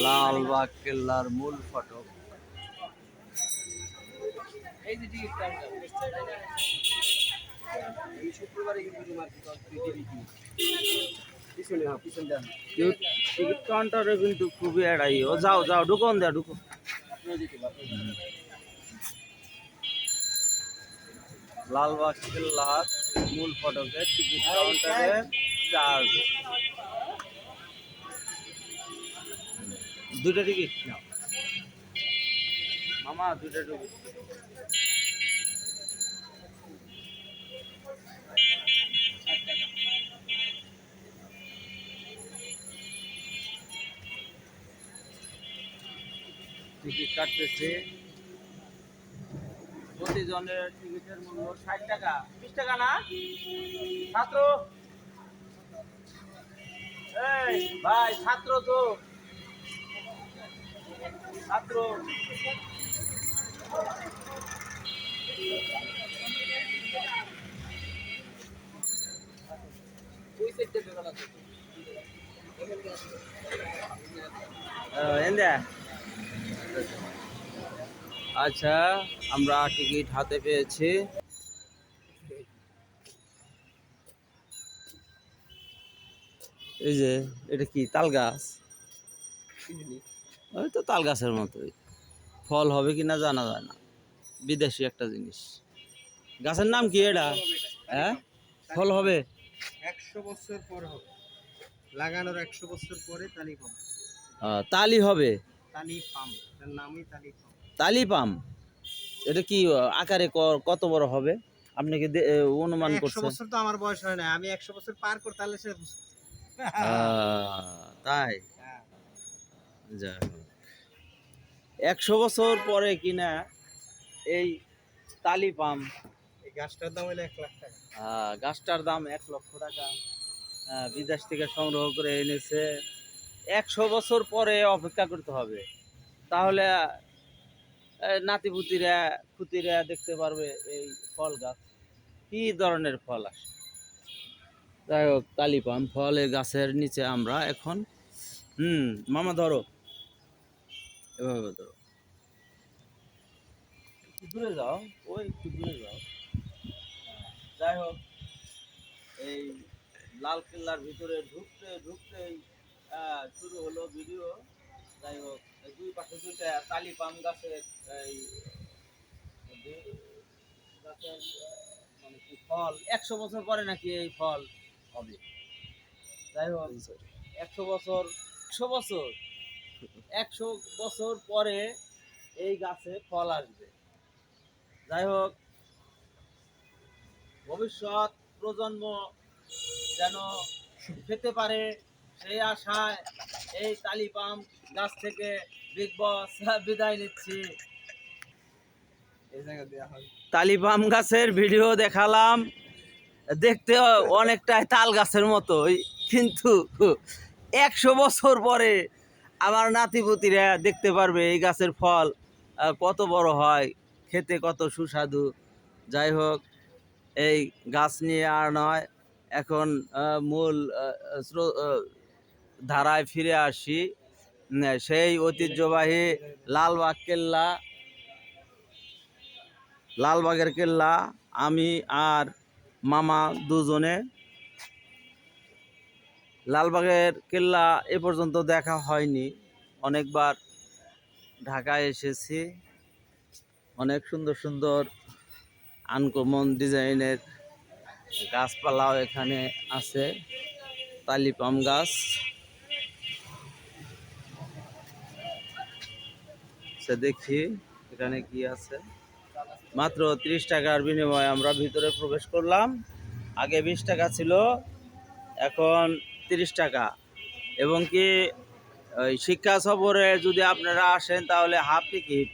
লালবাগ কেল্লার মূল ফটক। টিকিট কাউন্টারে কিন্তু খুবই এড়াই। ও যাও যাও, ঢুকন দেয়া ঢুকো। লালবাগ কেল্লার মূল ফটকে টিকিট কাউন্টারে চার্জ। দুটো টিকিট নাও মামা, দুটো টিকিট। টিকিট কাটতেছে। প্রতিজনের টিকিটের মূল্য 60 টাকা। 20 টাকা না ছাত্র? এই ভাই, ছাত্র তো ছাত্র। আচ্ছা, আমরা টিকিট হাতে পেয়েছি। এই যে এটা কি তাল গাছ? ওই তো তাল গাছের মতোই, ফল হবে কিনা জানা যায় না, বিদেশি একটা জিনিস। গাছের নাম কি এটা? হ্যাঁ, ফল হবে 100 বছর পর হবে, লাগানোর 100 বছর পরে তালি পাম। তালি হবে, তালি পাম, তার নামই তালি পাম। তালি পাম। এটা কি আকারে কত বড় হবে আপনি কি অনুমান 100 করছেন? বছর তো আমার বয়স হয় না, আমি 100 বছর পার করতে তাহলে সে তাই যা 100 বছর পরে কিনা এই তালি পাম। এই গাছটার দাম হলো 1 লাখ টাকা। গাছটার দাম 1 লক্ষ টাকা। বিদেশ থেকে সংগ্রহ করে এনেছে। 100 বছর পরে অপেক্ষা করতে হবে, তাহলে নাতিপুতিরা খুতিরা দেখতে পারবে এই ফল গাছ কি ধরনের ফল আসে। যাই হোক, তালি পাম ফলের গাছের নিচে আমরা এখন। মামা ধরো, এভাবে ধরো, একটু দূরে যাও, ওই একটু দূরে যাও। যাই হোক, এই লাল কেল্লার ভিতরে ঢুকতে ঢুকতেই শুরু হলো ভিডিও। যাই হোক, দুই পাশে দুইটা তালি পাম গাছের এই গাছের মানে কি ফল 100 বছর পরে নাকি এই ফল হবে। যাই হোক, 100 বছর 100 বছর 100 বছর পরে এই গাছে ফল আসবে। যাই হোক, ভবিষ্যৎ প্রজন্ম যেন খেতে পারে সেই আশায় এই তালি পাম গাছ থেকে বিগ বস বিদায় নিচ্ছি। তালি পাম গাছের ভিডিও দেখালাম, দেখতে অনেকটাই তাল গাছের মতোই, কিন্তু 100 বছর পরে আমার নাতিপুতিরা দেখতে পারবে এই গাছের ফল কত বড় হয়, খেতে কত সুস্বাদু। যাই হোক, এই গাছ নিয়ে আর নয়, এখন মূল ধারায় ফিরে আসি। সেই ঐতিহ্যবাহী লালবাগ কেল্লা, লালবাগের কেল্লা আমি আর মামা দুজনে। লালবাগের কেল্লা এ পর্যন্ত দেখা হয়নি, অনেকবার ঢাকায় এসেছি। অনেক সুন্দর সুন্দর আনকমন ডিজাইনের গাছপালাও এখানে আছে, তালি পাম গাছ। দেখি এখানে কি আছে। মাত্র 30 টাকার বিনিময়ে আমরা ভিতরে প্রবেশ করলাম। আগে 20 টাকা ছিল, এখন 30 টাকা। এবং কি ওই শিক্ষা সফরে যদি আপনারা আসেন তাহলে হাফ টিকিট।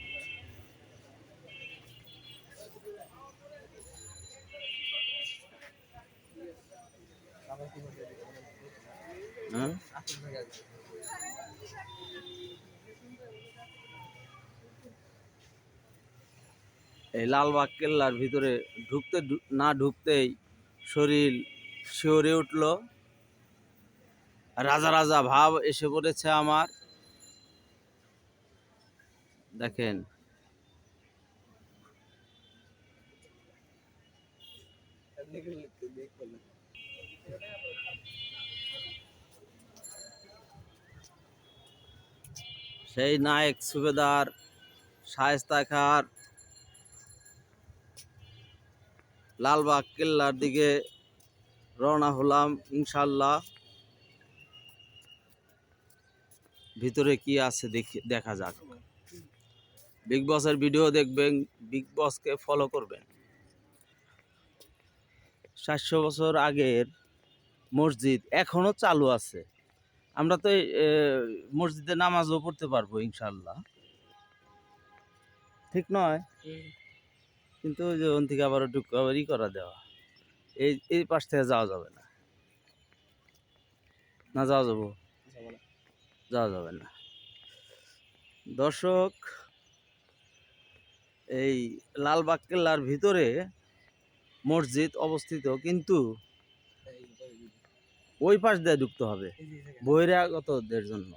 এই লালবাগ কেল্লার ভিতরে ঢুকতেই শরীর শিহরে উঠল। রাজা রাজা ভাব এসে পড়েছে আমার। দেখেন সেই নায়েক সুবেদার শায়েস্তা খাঁর লালবাগ কেল্লার দিকে রওনা হলাম ইনশাল্লাহ। ভিতরে কি আছে দেখা যাক। বিগ বসের ভিডিও দেখবেন, বিগ বসকে ফলো করবেন। 700 বছর আগের মসজিদ এখনো চালু আছে। আমরা তো মসজিদে নামাজও পড়তে পারবো ইনশাল্লাহ, ঠিক নয়? কিন্তু ওই যে ওন থেকে আবার একটু কভারই করা দেওয়া, এই পাশ থেকে যাওয়া যাবে না। না যাওয়া যাবো? যাওয়া যাবে না। দর্শক, এই লালবাগ কেল্লার ভিতরে মসজিদ অবস্থিত, কিন্তু ওই পাশ দিয়ে ঢুকতে হবে বহিরাগতদের জন্য।